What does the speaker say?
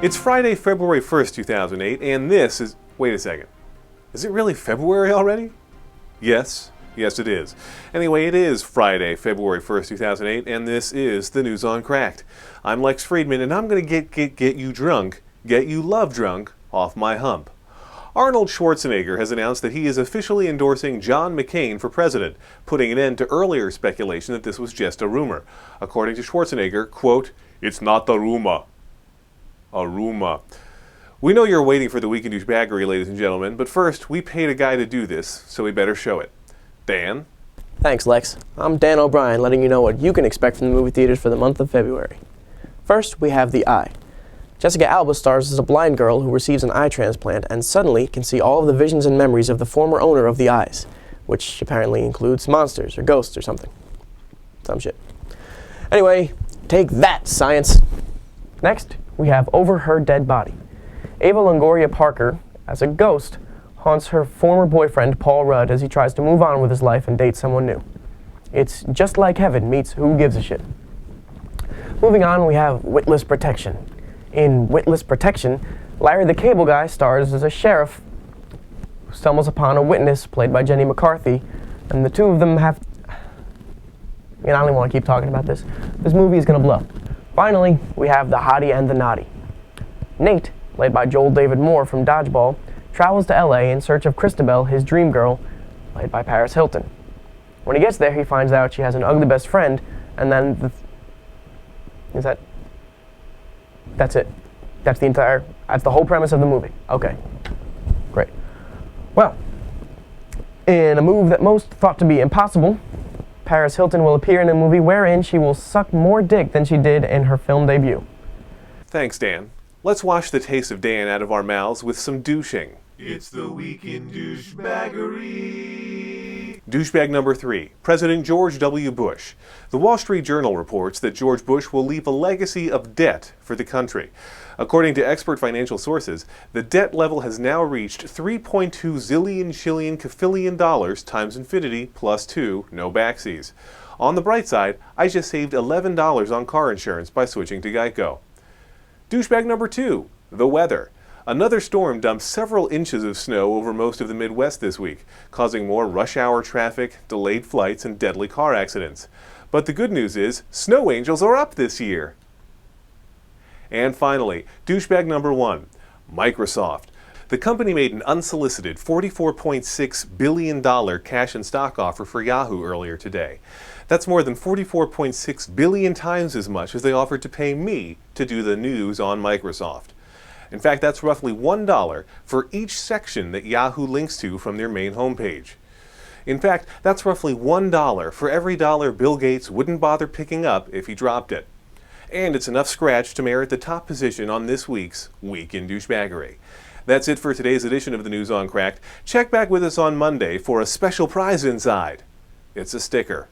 It's Friday, February 1st, 2008, and this is... Wait a second. Is it really February already? Yes. Yes, it is. Anyway, it is Friday, February 1st, 2008, and this is the News on Cracked. I'm Lex Friedman, and I'm going to get you drunk, get you love drunk, off my hump. Arnold Schwarzenegger has announced that he is officially endorsing John McCain for president, putting an end to earlier speculation that this was just a rumor. According to Schwarzenegger, quote, "It's not a rumor. A rumor." We know you're waiting for the week in douchebaggery, ladies and gentlemen, but first, we paid a guy to do this, so we better show it. Dan? Thanks, Lex. I'm Dan O'Brien, letting you know what you can expect from the movie theaters for the month of February. First, we have The Eye. Jessica Alba stars as a blind girl who receives an eye transplant and suddenly can see all of the visions and memories of the former owner of the eyes, which apparently includes monsters or ghosts or something. Some shit. Anyway, take that, science! Next, we have Over Her Dead Body. Ava Longoria Parker, as a ghost, haunts her former boyfriend, Paul Rudd, as he tries to move on with his life and date someone new. It's just like heaven meets Who Gives a Shit. Moving on, we have Witless Protection. In Witless Protection, Larry the Cable Guy stars as a sheriff who stumbles upon a witness, played by Jenny McCarthy, and the two of them have... I don't even want to keep talking about this. This movie is going to blow. Finally, we have The Hottie and the Naughty. Nate, played by Joel David Moore from Dodgeball, travels to LA in search of Christabel, his dream girl, played by Paris Hilton. When he gets there, he finds out she has an ugly best friend, and then That's it. That's the whole premise of the movie. Okay. Great. Well, in a move that most thought to be impossible, Paris Hilton will appear in a movie wherein she will suck more dick than she did in her film debut. Thanks, Dan. Let's wash the taste of Dan out of our mouths with some douching. It's the week in douchebaggery. Douchebag number 3, President George W. Bush. The Wall Street Journal reports that George Bush will leave a legacy of debt for the country. According to expert financial sources, the debt level has now reached $3.2 zillion shillion kafillion dollars times infinity plus 2, no backsies. On the bright side, I just saved $11 on car insurance by switching to Geico. Douchebag number 2, the weather. Another storm dumped several inches of snow over most of the Midwest this week, causing more rush hour traffic, delayed flights, and deadly car accidents. But the good news is, snow angels are up this year. And finally, douchebag number 1, Microsoft. The company made an unsolicited $44.6 billion cash and stock offer for Yahoo earlier today. That's more than 44.6 billion times as much as they offered to pay me to do the news on Microsoft. In fact, that's roughly $1 for each section that Yahoo links to from their main homepage. In fact, that's roughly $1 for every dollar Bill Gates wouldn't bother picking up if he dropped it. And it's enough scratch to merit the top position on this week's Week in Douchebaggery. That's it for today's edition of the News on Cracked. Check back with us on Monday for a special prize inside. It's a sticker.